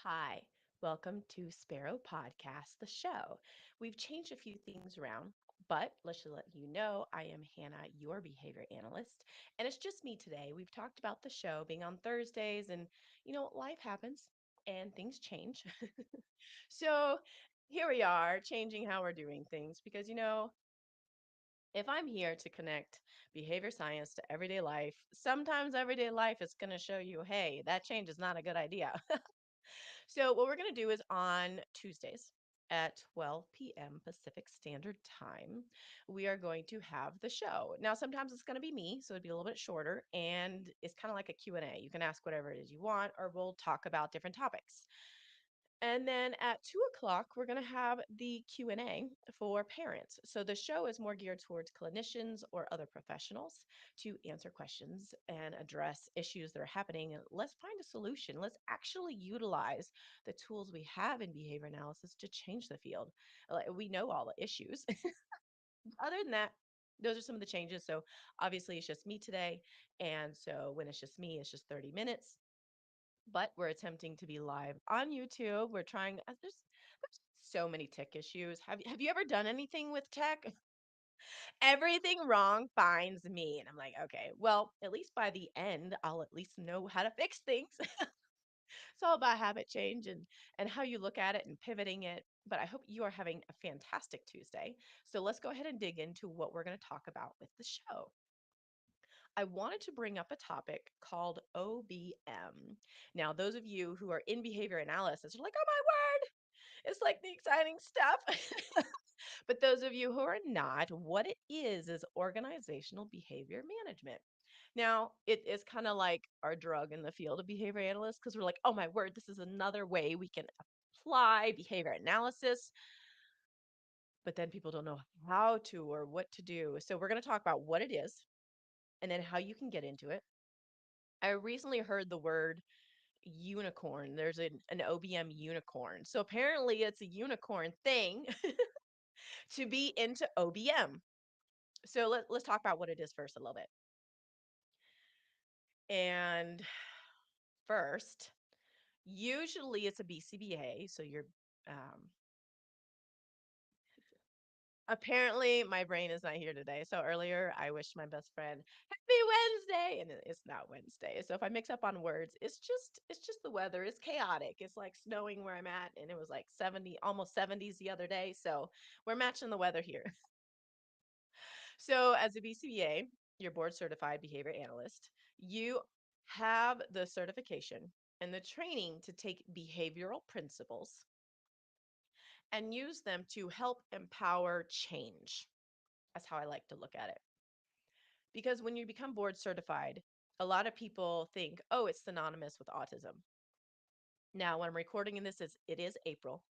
Hi, welcome to Spero Podcast, the show. We've changed a few things around, but let's just let you know I am Hannah, your behavior analyst, and it's just me today. We've talked about the show being on Thursdays, and life happens and things change. So here we are, changing how we're doing things because, if I'm here to connect behavior science to everyday life, sometimes everyday life is going to show you, hey, that change is not a good idea. So, what we're going to do is on Tuesdays at 12 p.m. Pacific Standard Time, we are going to have the show. Now, sometimes it's going to be me, so it'd be a little bit shorter, and it's kind of like a Q&A. You can ask whatever it is you want, or we'll talk about different topics. And then at 2 o'clock, we're going to have the Q&A for parents. So the show is more geared towards clinicians or other professionals to answer questions and address issues that are happening. And let's find a solution. Let's actually utilize the tools we have in behavior analysis to change the field. Like, we know all the issues. Other than that, those are some of the changes. So obviously, it's just me today. And so when it's just me, it's just 30 minutes, but we're attempting to be live on YouTube. We're trying. There's so many tech issues. Have you ever done anything with tech? Everything wrong finds me, and I'm like, okay, well, at least by the end, I'll at least know how to fix things. It's all about habit change and how you look at it and pivoting it. But I hope you are having a fantastic Tuesday. So let's go ahead and dig into what we're going to talk about with the show. I wanted to bring up a topic called OBM. Now, those of you who are in behavior analysis are like, oh my word, it's like the exciting stuff. But those of you who are not, what it is organizational behavior management. Now, it is kind of like our drug in the field of behavior analysts because we're like, oh my word, this is another way we can apply behavior analysis. But then people don't know how to or what to do. So, we're going to talk about what it is and then how you can get into it. I recently heard the word unicorn. There's an OBM unicorn. So apparently it's a unicorn thing to be into OBM. So let's talk about what it is first a little bit. And first, usually it's a BCBA. So you're apparently my brain is not here today. So earlier I wished my best friend happy Wednesday and it's not Wednesday. So if I mix up on words, it's just the weather. It's chaotic. It's like snowing where I'm at and it was like 70 almost 70s the other day. So we're matching the weather here. So as a BCBA, your board certified behavior analyst, you have the certification and the training to take behavioral principles and use them to help empower change. That's how I like to look at it. Because when you become board certified, a lot of people think, oh, it's synonymous with autism. Now, when I'm recording in this, it is April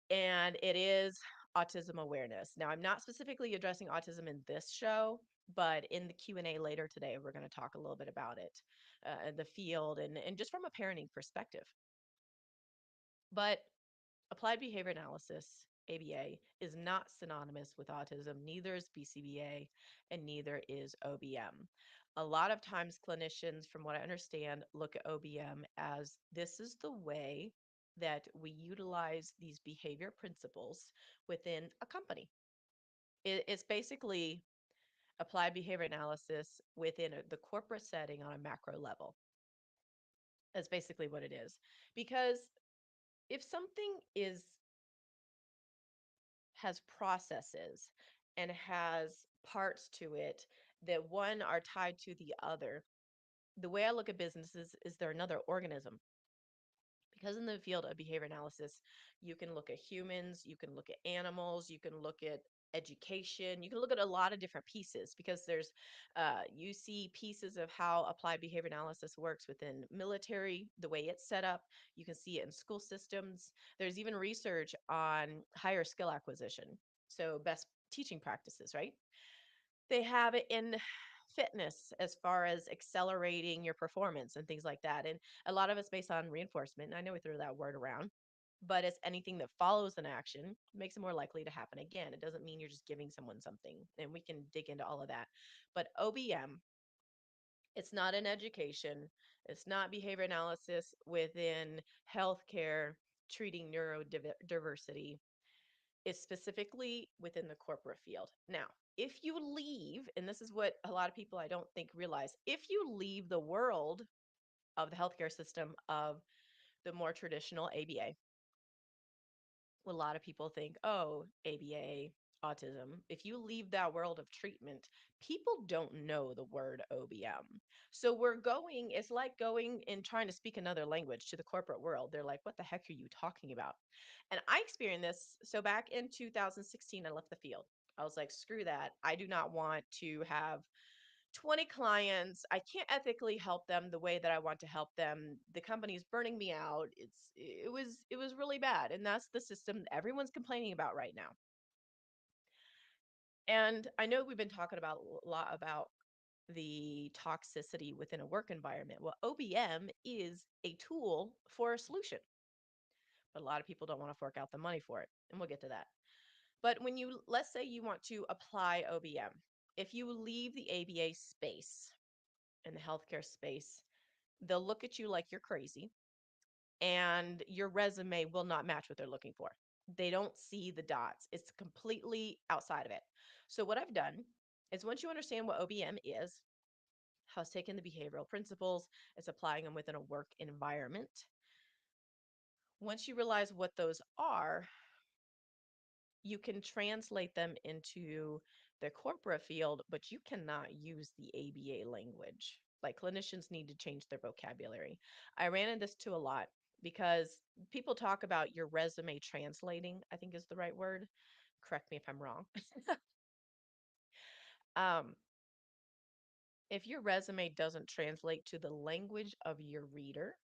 and it is autism awareness. Now, I'm not specifically addressing autism in this show, but in the Q&A later today, we're going to talk a little bit about it, the field, and just from a parenting perspective. But applied behavior analysis, ABA, is not synonymous with autism. Neither is BCBA, and neither is OBM. A lot of times, clinicians, from what I understand, look at OBM as this is the way that we utilize these behavior principles within a company. It's basically applied behavior analysis within the corporate setting on a macro level. That's basically what it is. Because if something has processes and has parts to it that one are tied to the other. The way I look at businesses is they're another organism. Because in the field of behavior analysis, you can look at humans, you can look at animals, you can look at education, you can look at a lot of different pieces because you see pieces of how applied behavior analysis works within military, the way it's set up. You can see it in school systems. There's even research on higher skill acquisition, so best teaching practices, right? They have it in fitness as far as accelerating your performance and things like that. And a lot of it's based on reinforcement. I know we threw that word around, but it's anything that follows an action makes it more likely to happen again. It doesn't mean you're just giving someone something, and we can dig into all of that. But OBM It's not in education. It's not behavior analysis within healthcare, treating neurodiversity. It's specifically within the corporate field. Now, if you leave, and this is what a lot of people I don't think realize, if you leave the world of the healthcare system of the more traditional ABA, a lot of people think, oh, ABA, autism. If you leave that world of treatment, people don't know the word OBM. So it's like going and trying to speak another language to the corporate world. They're like, what the heck are you talking about? And I experienced this. So back in 2016, I left the field. I was like, screw that. I do not want to have 20 clients. I can't ethically help them the way that I want to help them. The company's burning me out. It was really bad. And that's the system everyone's complaining about right now. And I know we've been talking about a lot about the toxicity within a work environment. Well, OBM is a tool for a solution, but a lot of people don't want to fork out the money for it. And we'll get to that. But let's say you want to apply OBM, if you leave the ABA space in the healthcare space, they'll look at you like you're crazy and your resume will not match what they're looking for. They don't see the dots. It's completely outside of it. So what I've done is once you understand what OBM is, how it's taking the behavioral principles, it's applying them within a work environment. Once you realize what those are, you can translate them into the corporate field, but you cannot use the ABA language. Like clinicians need to change their vocabulary. I ran into this too a lot because people talk about your resume translating, I think is the right word. Correct me if I'm wrong. um, if your resume doesn't translate to the language of your reader,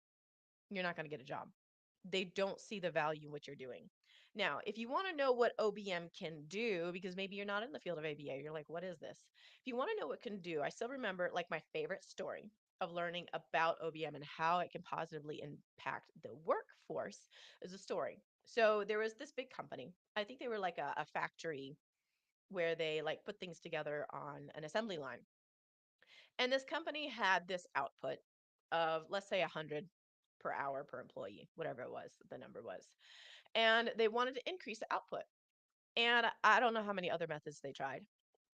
you're not going to get a job. They don't see the value in what you're doing. Now, if you want to know what OBM can do, because maybe you're not in the field of ABA, you're like, what is this? If you want to know what it can do, I still remember like my favorite story of learning about OBM and how it can positively impact the workforce is a story. So there was this big company. I think they were like a factory where they like put things together on an assembly line. And this company had this output of, let's say, 100 per hour per employee, whatever it was, the number was. And they wanted to increase the output. And I don't know how many other methods they tried,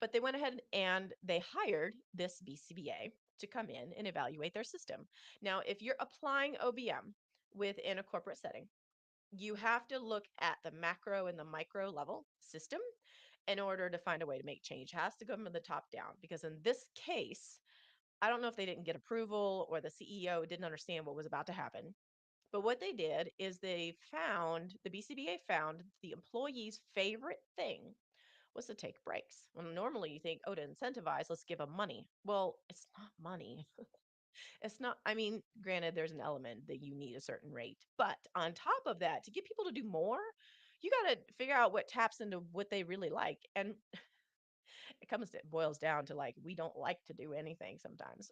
but they went ahead and they hired this BCBA to come in and evaluate their system. Now, if you're applying OBM within a corporate setting, you have to look at the macro and the micro level system in order to find a way to make change. It has to go from the top down because in this case, I don't know if they didn't get approval or the CEO didn't understand what was about to happen. But what they did is the BCBA found the employee's favorite thing was to take breaks. Well, normally you think, oh, to incentivize, let's give them money. Well, it's not money. It's not, I mean, granted, there's an element that you need a certain rate. But on top of that, to get people to do more, you got to figure out what taps into what they really like. And it boils down to like, we don't like to do anything sometimes.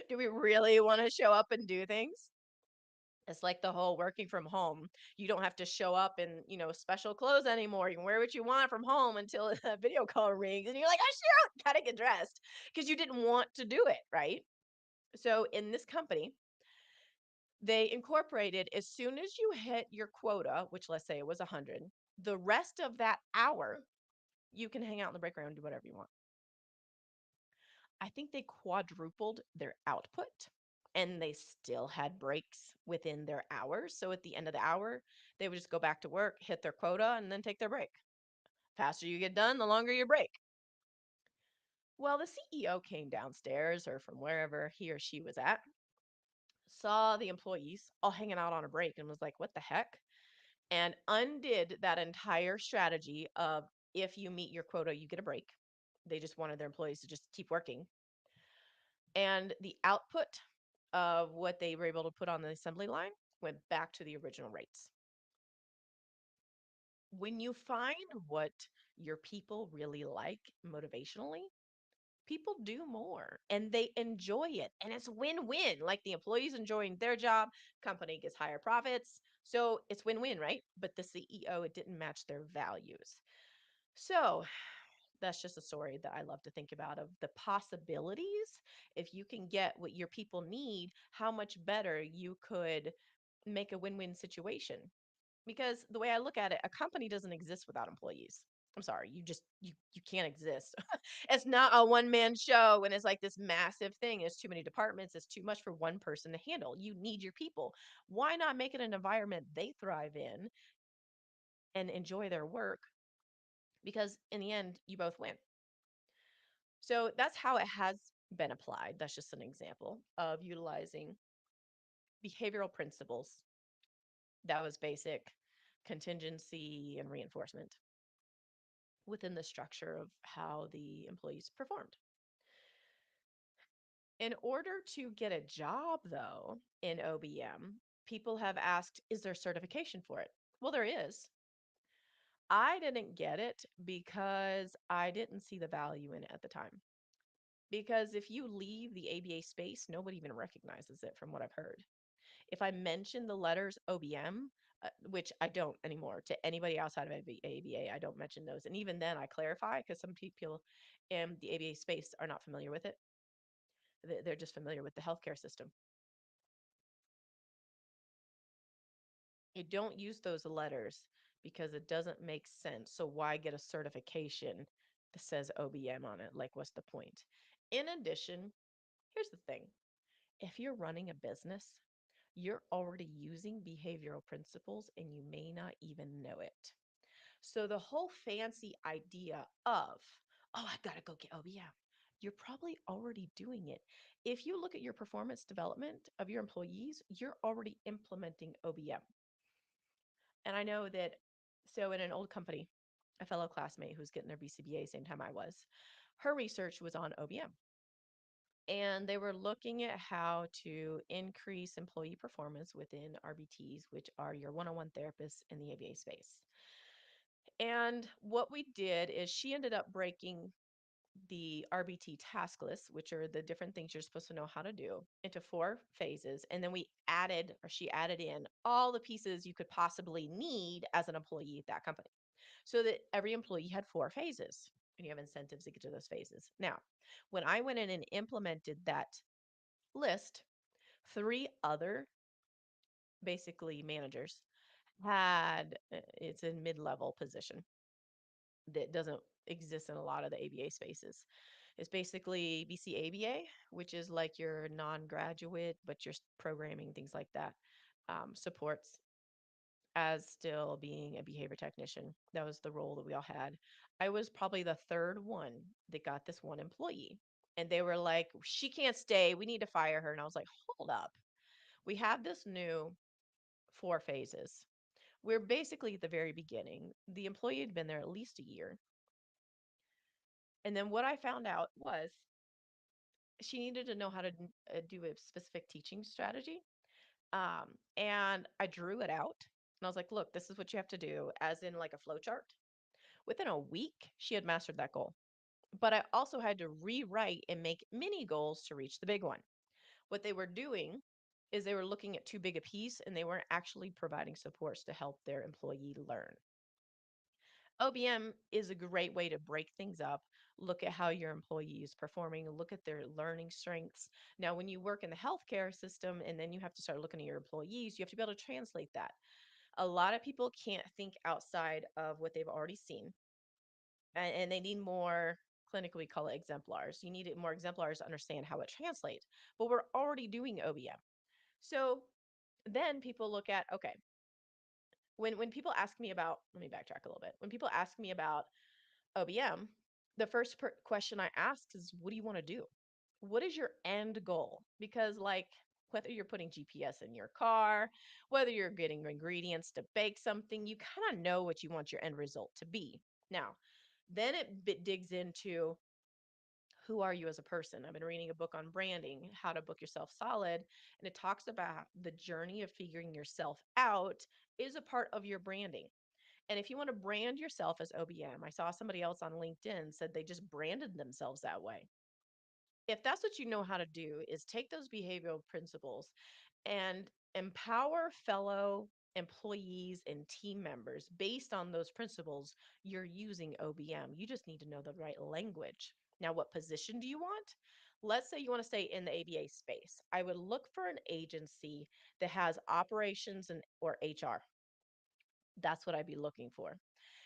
Do we really want to show up and do things? It's like the whole working from home. You don't have to show up in, special clothes anymore. You can wear what you want from home until a video call rings and you're like, oh, shoot, gotta get dressed because you didn't want to do it, right? So in this company, they incorporated as soon as you hit your quota, which let's say it was 100, the rest of that hour, you can hang out in the break room and do whatever you want. I think they quadrupled their output and they still had breaks within their hours. So at the end of the hour, they would just go back to work, hit their quota, and then take their break. Faster you get done, the longer your break. Well, the CEO came downstairs or from wherever he or she was at, saw the employees all hanging out on a break and was like, what the heck? And undid that entire strategy of if you meet your quota, you get a break. They just wanted their employees to just keep working. And the output of what they were able to put on the assembly line went back to the original rates. When you find what your people really like motivationally, people do more and they enjoy it. And it's win-win. Like the employees enjoying their job, company gets higher profits. So it's win-win, right? But the CEO, it didn't match their values. So that's just a story that I love to think about of the possibilities if you can get what your people need, how much better you could make a win-win situation. Because the way I look at it, a company doesn't exist without employees. I'm sorry, you can't exist. It's not a one-man show and it's like this massive thing. There's too many departments, it's too much for one person to handle. You need your people. Why not make it an environment they thrive in and enjoy their work? Because in the end, you both win. So that's how it has been applied. That's just an example of utilizing behavioral principles. That was basic contingency and reinforcement within the structure of how the employees performed. In order to get a job, though, in OBM, people have asked, is there certification for it? Well, there is. I didn't get it because I didn't see the value in it at the time. Because if you leave the ABA space, nobody even recognizes it from what I've heard. If I mention the letters OBM, which I don't anymore to anybody outside of ABA, I don't mention those. And even then, I clarify because some people in the ABA space are not familiar with it. They're just familiar with the healthcare system. You don't use those letters because it doesn't make sense. So why get a certification that says OBM on it? Like, what's the point? In addition, here's the thing. If you're running a business, you're already using behavioral principles and you may not even know it. So the whole fancy idea of, oh, I got to go get OBM, you're probably already doing it. If you look at your performance development of your employees, you're already implementing OBM. And I know that, so in an old company, a fellow classmate who was getting their BCBA same time I was, her research was on OBM. And they were looking at how to increase employee performance within RBTs, which are your one-on-one therapists in the ABA space. And what we did is she ended up breaking the RBT task list, which are the different things you're supposed to know how to do, into 4 phases. And then we added, or she added in all the pieces you could possibly need as an employee at that company so that every employee had 4 phases and you have incentives to get to those phases. Now, when I went in and implemented that list, 3 other basically managers had it's a mid-level position that doesn't exist in a lot of the ABA spaces. It's basically BCABA, which is like your non-graduate, but you're programming, things like that, supports as still being a behavior technician. That was the role that we all had. I was probably the third one that got this one employee. And they were like, she can't stay. We need to fire her. And I was like, hold up. We have this new 4 phases. We're basically at the very beginning. The employee had been there at least a year. And then what I found out was she needed to know how to do a specific teaching strategy. And I drew it out. And I was like, look, this is what you have to do, as in like a flow chart. Within a week, she had mastered that goal. But I also had to rewrite and make mini goals to reach the big one. What they were doing is they were looking at too big a piece and they weren't actually providing supports to help their employee learn. OBM is a great way to break things up, look at how your employee is performing, look at their learning strengths. Now, when you work in the healthcare system and then you have to start looking at your employees, you have to be able to translate that. A lot of people can't think outside of what they've already seen, and they need more. Clinically, we call it exemplars. You need more exemplars to understand how it translates. But we're already doing OBM. So then people look at, okay, when people ask me about, let me backtrack a little bit. When people ask me about OBM, the first question I ask is, what do you want to do? What is your end goal? Because, like, whether you're putting GPS in your car, whether you're getting ingredients to bake something, you kind of know what you want your end result to be. Now, then it digs into, who are you as a person? I've been reading a book on branding, how to book yourself solid, and it talks about the journey of figuring yourself out is a part of your branding. And if you want to brand yourself as OBM, I saw somebody else on LinkedIn said they just branded themselves that way. If that's what you know how to do, is take those behavioral principles and empower fellow employees and team members based on those principles. You're using OBM. You just need to know the right language. Now, what position do you want? Let's say you want to stay in the ABA space. I would look for an agency that has operations and or HR. That's what I'd be looking for.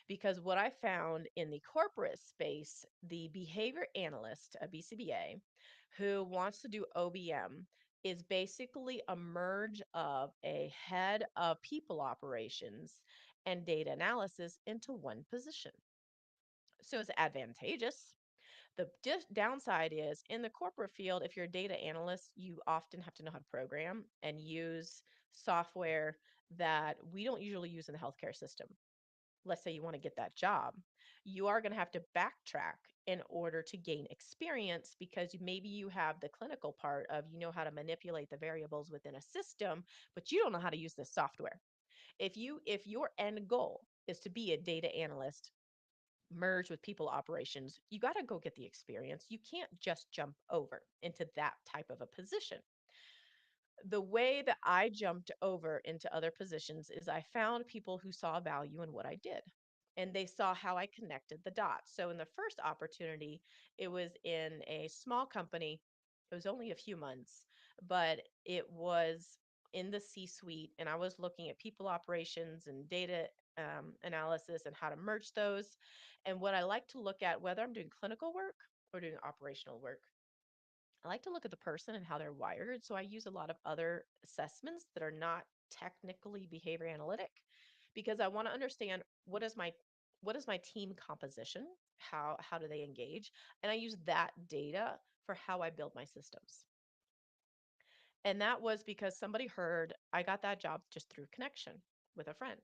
Because what I found in the corporate space, the behavior analyst, a BCBA, who wants to do OBM is basically a merge of a head of people operations and data analysis into one position. So it's advantageous. The downside is in the corporate field, if you're a data analyst, you often have to know how to program and use software that we don't usually use in the healthcare system. Let's say you want to get that job, you are going to have to backtrack in order to gain experience because maybe you have the clinical part of you know how to manipulate the variables within a system, but you don't know how to use this software. If your end goal is to be a data analyst merge with people operations, you got to go get the experience. You can't just jump over into that type of a position. The way that I jumped over into other positions is I found people who saw value in what I did and they saw how I connected the dots. So in the first opportunity, it was in a small company. It was only a few months, but it was in the C suite. And I was looking at people operations and data analysis and how to merge those. And what I like to look at, whether I'm doing clinical work or doing operational work, I like to look at the person and how they're wired. So I use a lot of other assessments that are not technically behavior analytic because I want to understand what is my team composition? How do they engage? And I use that data for how I build my systems. And that was because somebody heard I got that job just through connection with a friend.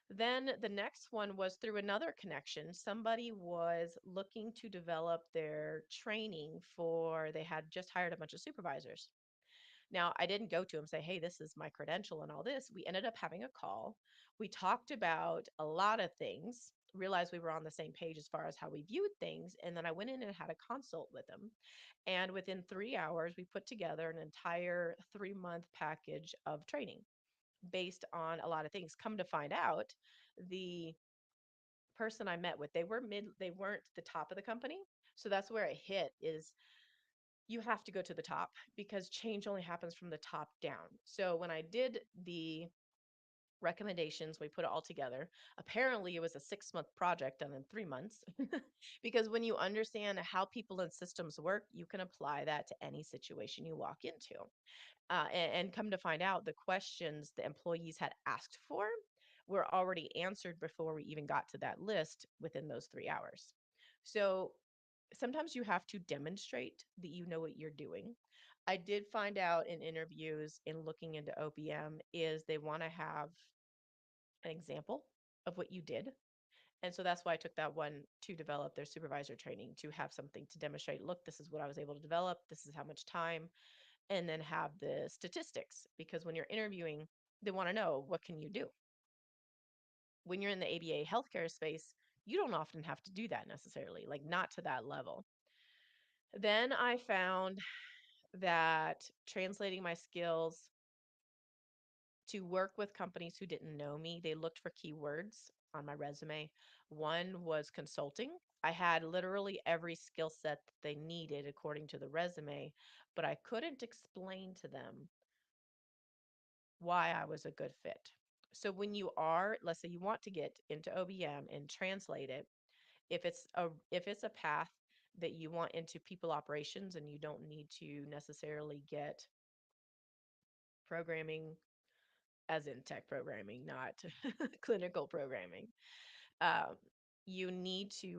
Then the next one was through another connection. Somebody was looking to develop their training for, they had just hired a bunch of supervisors. Now, I didn't go to him and say, hey, this is my credential and all this. We ended up having a call. We talked about a lot of things, realized we were on the same page as far as how we viewed things. And then I went in and had a consult with him. And within 3 hours, we put together an entire 3-month package of training based on a lot of things. Come to find out, the person I met with, they weren't the top of the company. So that's where it hit is you have to go to the top because change only happens from the top down. So when I did the recommendations, we put it all together. Apparently, it was a 6-month project done in 3 months because when you understand how people and systems work, you can apply that to any situation you walk into. And come to find out, the questions the employees had asked for were already answered before we even got to that list within those 3 hours. So sometimes you have to demonstrate that you know what you're doing. I did find out in interviews in looking into OBM is they want to have an example of what you did. And so that's why I took that one to develop their supervisor training to have something to demonstrate. Look, this is what I was able to develop. This is how much time, and then have the statistics because when you're interviewing, they want to know what can you do. When you're in the ABA healthcare space, you don't often have to do that necessarily, like not to that level. Then I found that translating my skills to work with companies who didn't know me, they looked for keywords on my resume. One was consulting. I had literally every skill set that they needed according to the resume, but I couldn't explain to them why I was a good fit. So when you are, let's say you want to get into OBM and translate it, if it's a path that you want into people operations and you don't need to necessarily get programming as in tech programming, not clinical programming. Um, you need to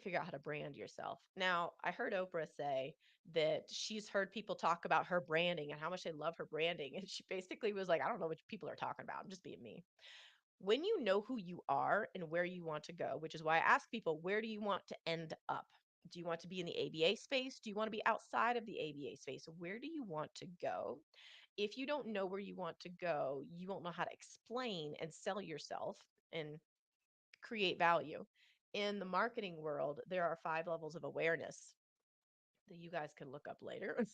figure out how to brand yourself. Now, I heard Oprah say that she's heard people talk about her branding and how much they love her branding. And she basically was like, I don't know what people are talking about. I'm just being me. When you know who you are and where you want to go, which is why I ask people, where do you want to end up? Do you want to be in the ABA space? Do you want to be outside of the ABA space? Where do you want to go? If you don't know where you want to go, you won't know how to explain and sell yourself and create value. In the marketing world, there are 5 levels of awareness that you guys can look up later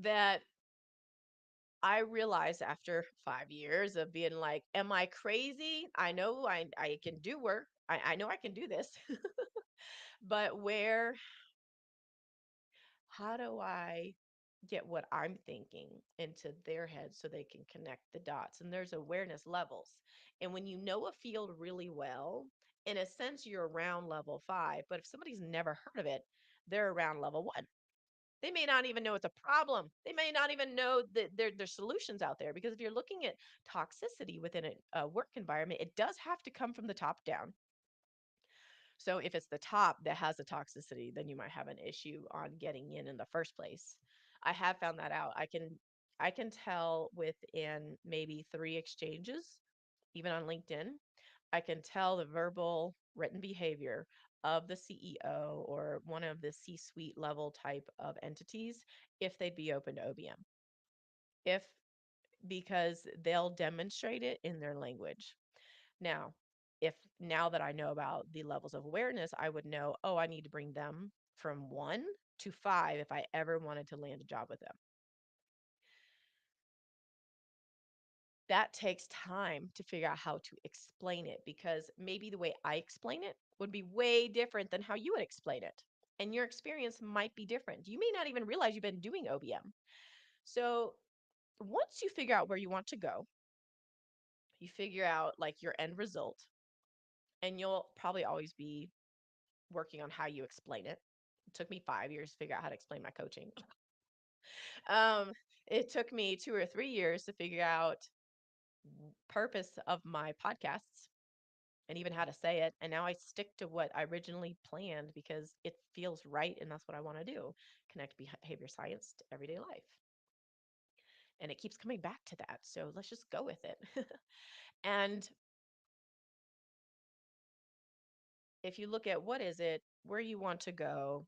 that I realized after 5 years of being like, am I crazy? I know I can do work. I know I can do this, but where how do I get what I'm thinking into their head so they can connect the dots? And there's awareness levels. And when you know a field really well, in a sense, you're around level 5. But if somebody's never heard of it, they're around level 1. They may not even know it's a problem. They may not even know that there's solutions out there, because if you're looking at toxicity within a work environment, it does have to come from the top down. So if it's the top that has the toxicity, then you might have an issue on getting in the first place. I have found that out. I can tell within maybe 3 exchanges, even on LinkedIn. I can tell the verbal written behavior of the CEO or one of the C-suite level type of entities if they'd be open to OBM. If Because they'll demonstrate it in their language. Now, if now that I know about the levels of awareness, I would know, oh, I need to bring them from 1 to 5 if I ever wanted to land a job with them. That takes time to figure out how to explain it, because maybe the way I explain it would be way different than how you would explain it. And your experience might be different. You may not even realize you've been doing OBM. So once you figure out where you want to go, you figure out like your end result, and you'll probably always be working on how you explain it. It took me 5 years to figure out how to explain my coaching. Um, it took me 2 or 3 years to figure out purpose of my podcasts and even how to say it. And now I stick to what I originally planned because it feels right and that's what I want to do. Connect behavior science to everyday life. And it keeps coming back to that. So let's just go with it. And if you look at what is it, where you want to go,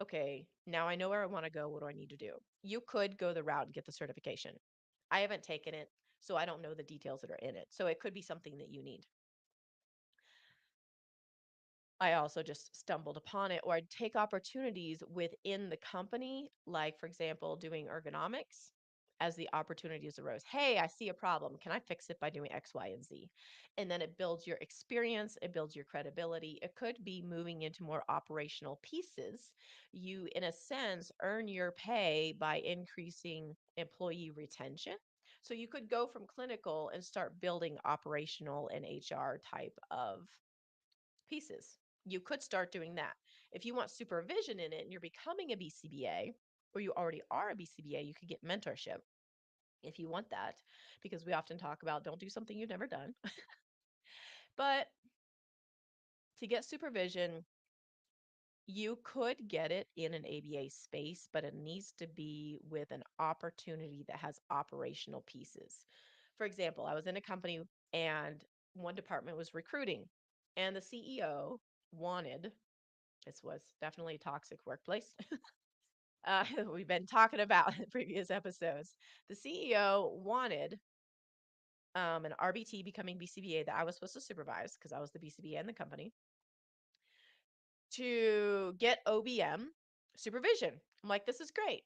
okay, now I know where I want to go. What do I need to do? You could go the route and get the certification. I haven't taken it, so I don't know the details that are in it. So it could be something that you need. I also just stumbled upon it, or I'd take opportunities within the company, like, for example, doing ergonomics as the opportunities arose. Hey, I see a problem. Can I fix it by doing X, Y, and Z? And then it builds your experience, it builds your credibility. It could be moving into more operational pieces. You, in a sense, earn your pay by increasing employee retention. So you could go from clinical and start building operational and HR type of pieces. You could start doing that. If you want supervision in it and you're becoming a BCBA, or you already are a BCBA, you could get mentorship if you want that, because we often talk about don't do something you've never done. But to get supervision, you could get it in an ABA space, but it needs to be with an opportunity that has operational pieces. For example, I was in a company and one department was recruiting, and the CEO wanted, this was definitely a toxic workplace. We've been talking about in previous episodes. The CEO wanted an RBT becoming BCBA that I was supposed to supervise because I was the BCBA in the company to get OBM supervision. I'm like, this is great.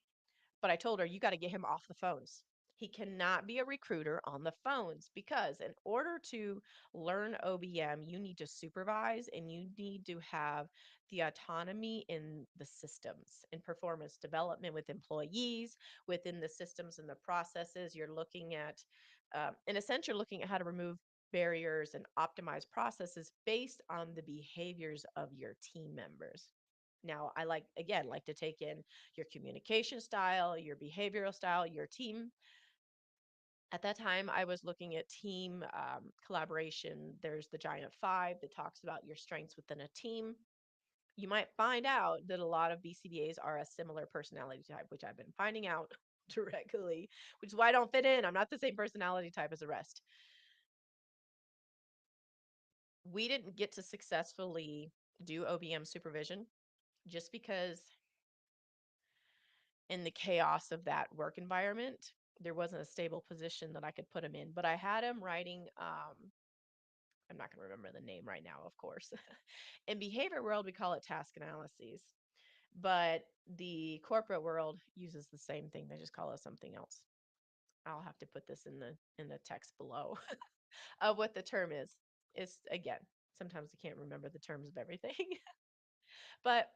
But I told her, you got to get him off the phones. He cannot be a recruiter on the phones, because in order to learn OBM, you need to supervise and you need to have the autonomy in the systems and performance development with employees within the systems and the processes. You're looking at, in a sense, you're looking at how to remove barriers and optimize processes based on the behaviors of your team members. Now, I like to take in your communication style, your behavioral style, your team. At that time, I was looking at team collaboration. There's the Giant Five that talks about your strengths within a team. You might find out that a lot of BCBAs are a similar personality type, which I've been finding out directly, which is why I don't fit in. I'm not the same personality type as the rest. We didn't get to successfully do OBM supervision just because in the chaos of that work environment, there wasn't a stable position that I could put him in. But I had him writing, I'm not going to remember the name right now, of course. In behavior world, we call it task analyses. But the corporate world uses the same thing. They just call it something else. I'll have to put this in the text below of what the term is. It's, again, sometimes I can't remember the terms of everything. But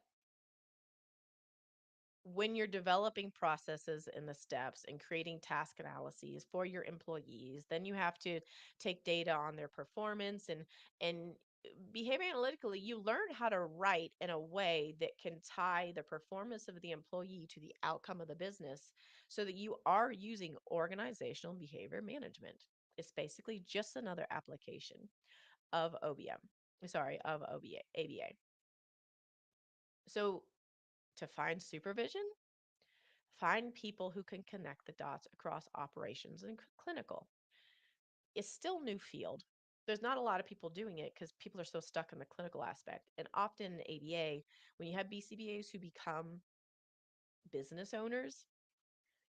when you're developing processes and the steps and creating task analyses for your employees, then you have to take data on their performance and behavior analytically, you learn how to write in a way that can tie the performance of the employee to the outcome of the business so that you are using organizational behavior management. It's basically just another application of OBM. Sorry, of ABA. So to find supervision, find people who can connect the dots across operations and clinical. It's still new field. There's not a lot of people doing it because people are so stuck in the clinical aspect. And often in ABA, when you have BCBAs who become business owners,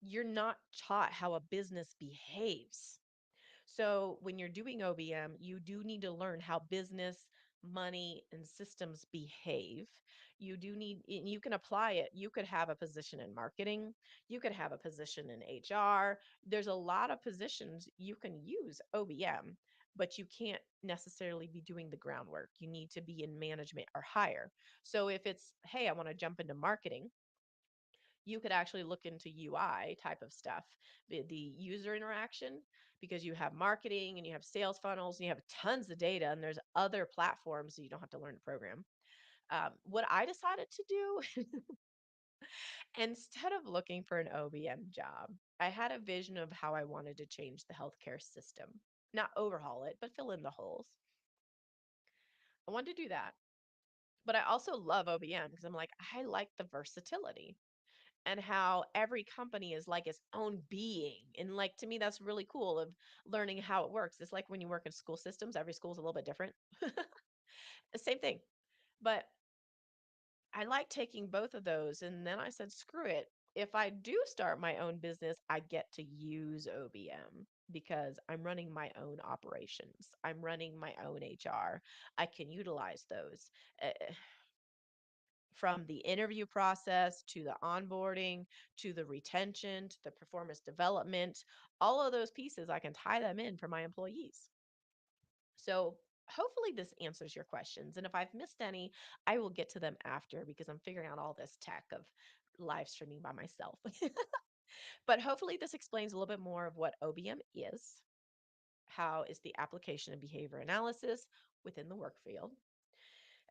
you're not taught how a business behaves. So when you're doing OBM, you do need to learn how business, money, and systems behave. You do need, and you can apply it. You could have a position in marketing, you could have a position in HR. There's a lot of positions you can use OBM, but you can't necessarily be doing the groundwork. You need to be in management or higher. So if it's, hey, I want to jump into marketing, you could actually look into UI type of stuff, the user interaction, because you have marketing and you have sales funnels and you have tons of data, and there's other platforms so you don't have to learn to program. What I decided to do, instead of looking for an OBM job, I had a vision of how I wanted to change the healthcare system, not overhaul it, but fill in the holes. I wanted to do that. But I also love OBM because I'm like, I like the versatility and how every company is like its own being. And like to me, that's really cool of learning how it works. It's like when you work in school systems, every school is a little bit different. Same thing. But I like taking both of those. And then I said, screw it. If I do start my own business, I get to use OBM because I'm running my own operations. I'm running my own HR. I can utilize those. From the interview process to the onboarding to the retention to the performance development, all of those pieces, I can tie them in for my employees. So hopefully this answers your questions. And if I've missed any, I will get to them after because I'm figuring out all this tech of live streaming by myself. But hopefully this explains a little bit more of what OBM is, how is the application of behavior analysis within the work field.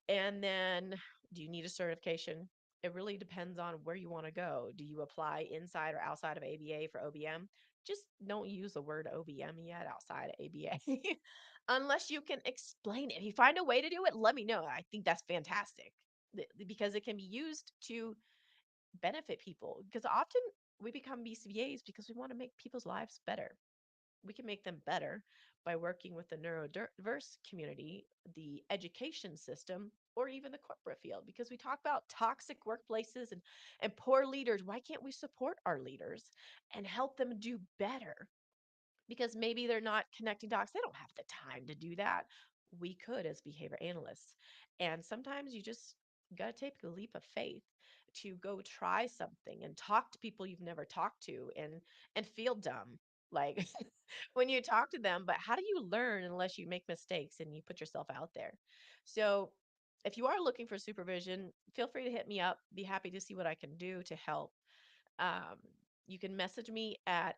And then, do you need a certification? It really depends on where you want to go. Do you apply inside or outside of ABA for OBM? Just don't use the word OBM yet outside of ABA unless you can explain it. If you find a way to do it, let me know. I think that's fantastic because it can be used to benefit people. Because often we become BCBAs because we want to make people's lives better. We can make them better by working with the neurodiverse community, the education system, or even the corporate field. Because we talk about toxic workplaces and poor leaders. Why can't we support our leaders and help them do better? Because maybe they're not connecting dots. They don't have the time to do that. We could as behavior analysts. And sometimes you just got to take a leap of faith to go try something and talk to people you've never talked to and feel dumb. Like when you talk to them, but how do you learn unless you make mistakes and you put yourself out there? So if you are looking for supervision, feel free to hit me up. Be happy to see what I can do to help. Um, you can message me at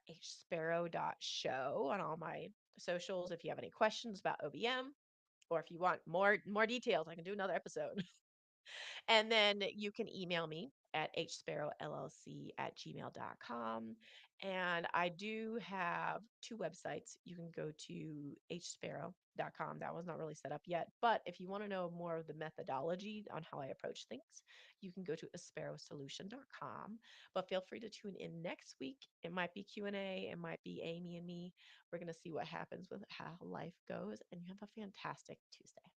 hspero.show on all my socials if you have any questions about OBM, or if you want more details, I can do another episode. And then you can email me at hsparrowllc@gmail.com. And I do have two websites. You can go to hspero.com. That was not really set up yet. But if you want to know more of the methodology on how I approach things, you can go to asparrowsolution.com. But feel free to tune in next week. It might be Q&A. It might be Amy and me. We're going to see what happens with how life goes. And you have a fantastic Tuesday.